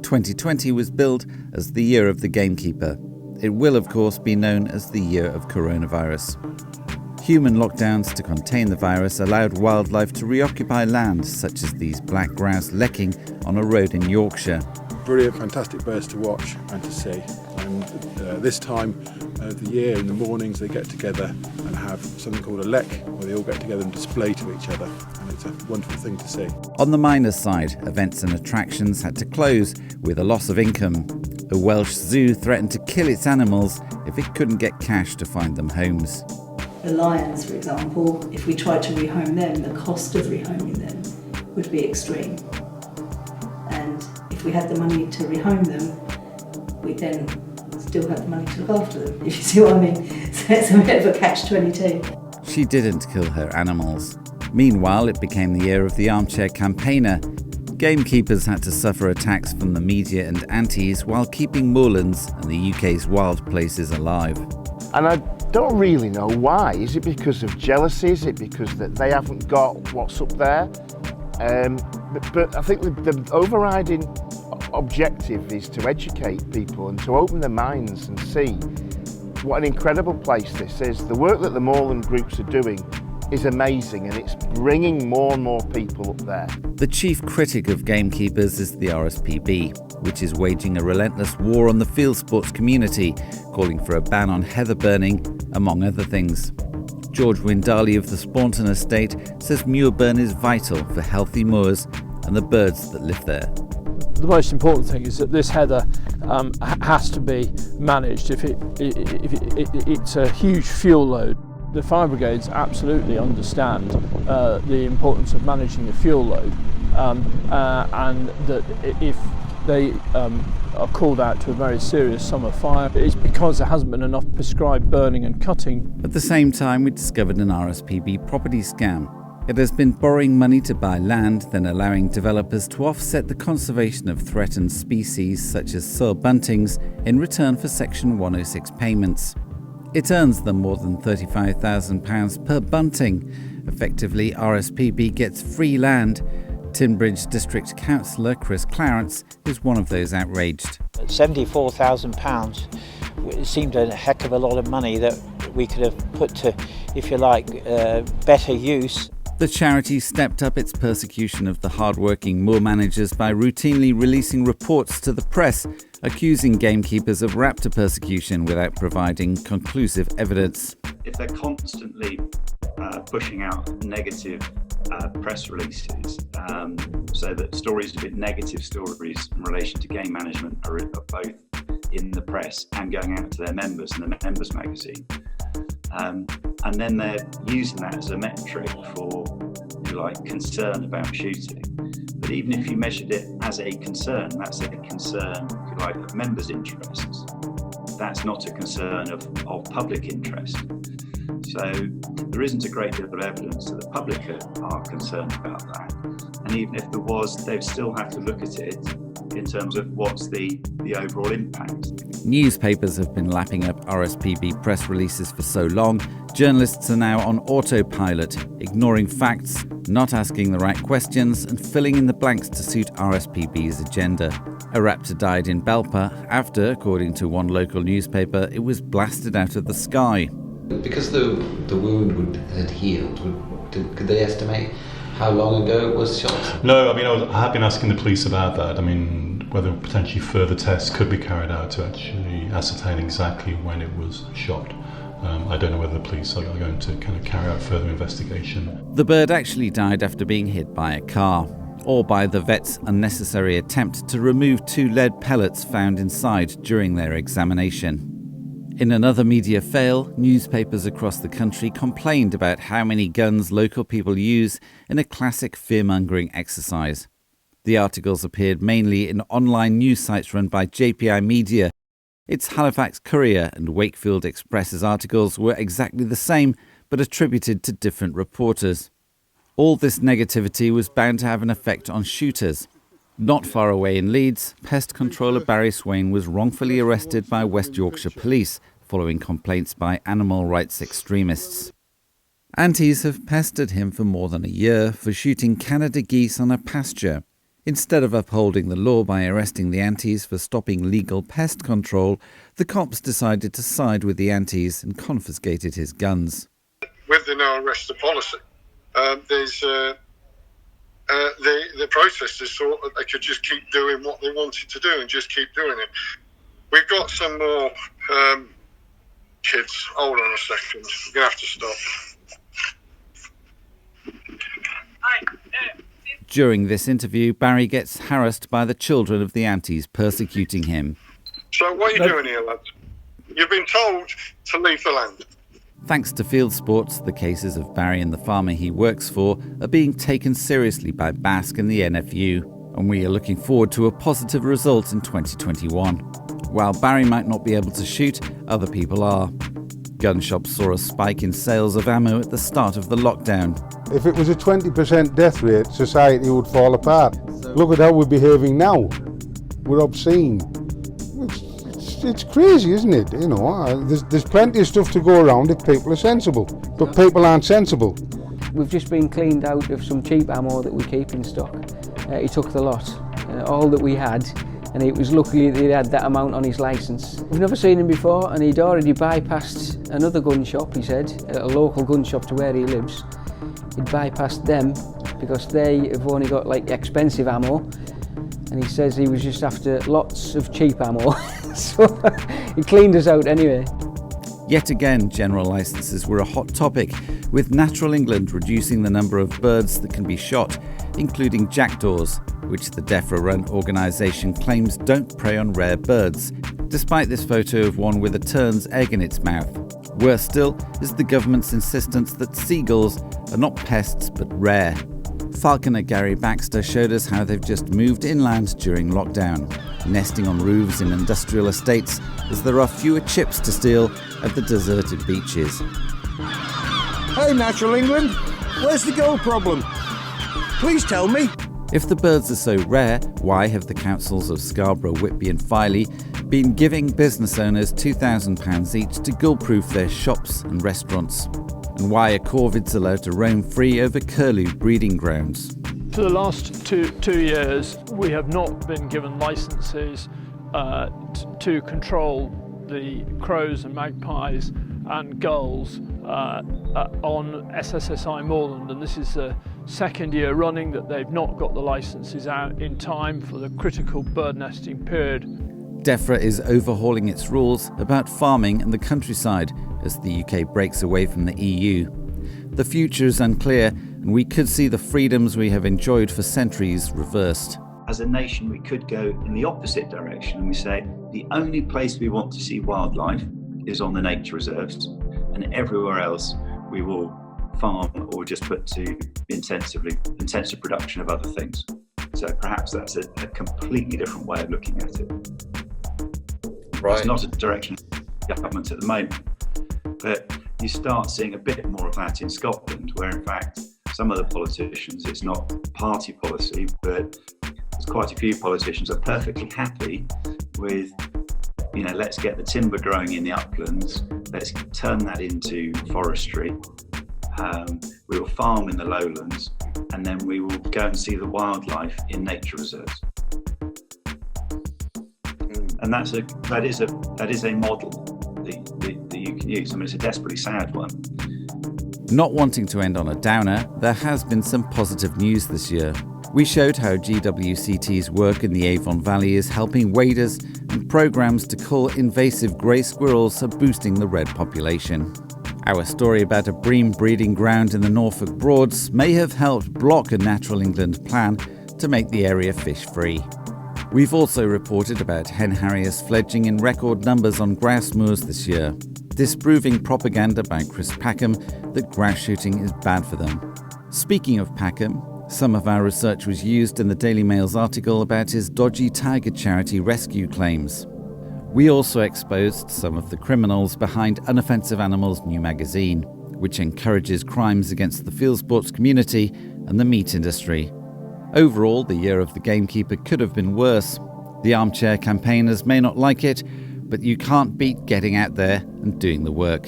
2020 was billed as the year of the gamekeeper. It will, of course, be known as the year of coronavirus. Human lockdowns to contain the virus allowed wildlife to reoccupy land, such as these black grouse lecking on a road in Yorkshire. Brilliant, fantastic birds to watch and to see. And this time of the year, in the mornings, they get together and have something called a lek, where they all get together and display to each other. And it's a wonderful thing to see. On the miners' side, events and attractions had to close with a loss of income. A Welsh zoo threatened to kill its animals if it couldn't get cash to find them homes. The lions, for example, if we tried to rehome them, the cost of rehoming them would be extreme. And if we had the money to rehome them, we then still have the money to look after them, if you see what I mean. So it's a bit of a catch-22. She didn't kill her animals. Meanwhile, it became the year of the armchair campaigner. Gamekeepers had to suffer attacks from the media and antis while keeping moorlands and the UK's wild places alive. And I don't really know why. Is it because of jealousy? Is it because that they haven't got what's up there? But I think the overriding objective is to educate people and to open their minds and see what an incredible place this is. The work that the moorland groups are doing is amazing, and it's bringing more and more people up there. The chief critic of gamekeepers is the RSPB, which is waging a relentless war on the field sports community, calling for a ban on heather burning, among other things. George Windali of the Spaunton Estate says muir burn is vital for healthy moors and the birds that live there. The most important thing is that this heather has to be managed. If it's a huge fuel load. The fire brigades absolutely understand the importance of managing the fuel load, and that if they are called out to a very serious summer fire, it's because there hasn't been enough prescribed burning and cutting. At the same time, we discovered an RSPB property scam. It has been borrowing money to buy land, then allowing developers to offset the conservation of threatened species such as soil buntings in return for Section 106 payments. It earns them more than £35,000 per bunting. Effectively, RSPB gets free land. Tinbridge District Councillor Chris Clarence is one of those outraged. £74,000 seemed a heck of a lot of money that we could have put to, if you like, better use. The charity stepped up its persecution of the hard-working moor managers by routinely releasing reports to the press, accusing gamekeepers of Raptor persecution without providing conclusive evidence. If they're constantly pushing out negative press releases, so that stories, a bit negative stories in relation to game management are both in the press and going out to their members in the members magazine, and then they're using that as a metric for, if you like, concern about shooting. But even if you measured it as a concern, that's a concern, if you like, of members' interests. That's not a concern of public interest. So there isn't a great deal of evidence that the public are concerned about that. And even if there was, they'd still have to look at it in terms of what's the overall impact. Newspapers have been lapping up RSPB press releases for so long, journalists are now on autopilot, ignoring facts, not asking the right questions and filling in the blanks to suit RSPB's agenda. A raptor died in Belper after, according to one local newspaper, it was blasted out of the sky. Because the wound had healed, could they estimate how long ago it was shot? No, I have been asking the police about that. Whether potentially further tests could be carried out to actually ascertain exactly when it was shot. I don't know whether the police are going to kind of carry out further investigation. The bird actually died after being hit by a car, or by the vet's unnecessary attempt to remove 2 lead pellets found inside during their examination. In another media fail, newspapers across the country complained about how many guns local people use in a classic fear-mongering exercise. The articles appeared mainly in online news sites run by JPI Media. Its Halifax Courier and Wakefield Express's articles were exactly the same, but attributed to different reporters. All this negativity was bound to have an effect on shooters. Not far away in Leeds, pest controller Barry Swain was wrongfully arrested by West Yorkshire Police following complaints by animal rights extremists. Antis have pestered him for more than a year for shooting Canada geese on a pasture. Instead of upholding the law by arresting the antis for stopping legal pest control, the cops decided to side with the antis and confiscated his guns. With the no arrester policy, the protesters thought that they could just keep doing what they wanted to do and just keep doing it. We've got some more kids. Hold on a second. You're going to have to stop. During this interview, Barry gets harassed by the children of the antis persecuting him. So what are you doing here, lads? You've been told to leave the land. Thanks to Fieldsports, the cases of Barry and the farmer he works for are being taken seriously by Basque and the NFU, and we are looking forward to a positive result in 2021. While Barry might not be able to shoot, other people are. Gun shops saw a spike in sales of ammo at the start of the lockdown. If it was a 20% death rate, society would fall apart. Look at how we're behaving now. We're obscene. It's crazy, isn't it? You know, there's plenty of stuff to go around if people are sensible, but people aren't sensible. We've just been cleaned out of some cheap ammo that we keep in stock. He took the lot, all that we had, and it was lucky that he had that amount on his licence. We've never seen him before, and he'd already bypassed another gun shop, he said, a local gun shop to where he lives. He'd bypassed them because they have only got like expensive ammo, and he says he was just after lots of cheap ammo. So he cleaned us out anyway. Yet again, general licences were a hot topic, with Natural England reducing the number of birds that can be shot, including jackdaws, which the DEFRA-run organisation claims don't prey on rare birds, despite this photo of one with a tern's egg in its mouth. Worse still is the government's insistence that seagulls are not pests but rare. Falconer Gary Baxter showed us how they've just moved inland during lockdown, nesting on roofs in industrial estates as there are fewer chips to steal at the deserted beaches. Hey Natural England, where's the gold problem? Please tell me. If the birds are so rare, why have the councils of Scarborough, Whitby and Filey been giving business owners £2,000 each to gull-proof their shops and restaurants? And why are corvids allowed to roam free over curlew breeding grounds? For the last two years, we have not been given licences to control the crows and magpies and gulls on SSSI moorland, and this is the second year running that they've not got the licences out in time for the critical bird nesting period. DEFRA is overhauling its rules about farming and the countryside as the UK breaks away from the EU. The future is unclear, and we could see the freedoms we have enjoyed for centuries reversed. As a nation, we could go in the opposite direction and we say the only place we want to see wildlife is on the nature reserves, and everywhere else we will farm or just put to intensive production of other things. So perhaps that's a completely different way of looking at it. Right. It's not a direction of government at the moment, but you start seeing a bit more of that in Scotland, where in fact some of the politicians, it's not party policy, but there's quite a few politicians are perfectly happy with, let's get the timber growing in the uplands, let's turn that into forestry, we will farm in the lowlands, and then we will go and see the wildlife in nature reserves. And that is a model that you can use. I mean, it's a desperately sad one. Not wanting to end on a downer, there has been some positive news this year. We showed how GWCT's work in the Avon Valley is helping waders, and programmes to cull invasive grey squirrels are boosting the red population. Our story about a bream breeding ground in the Norfolk Broads may have helped block a Natural England plan to make the area fish-free. We've also reported about hen harriers fledging in record numbers on grouse moors this year, disproving propaganda by Chris Packham that grouse shooting is bad for them. Speaking of Packham, some of our research was used in the Daily Mail's article about his dodgy tiger charity rescue claims. We also exposed some of the criminals behind Unoffensive Animals' new magazine, which encourages crimes against the Fieldsports community and the meat industry. Overall, the year of the gamekeeper could have been worse. The armchair campaigners may not like it, but you can't beat getting out there and doing the work.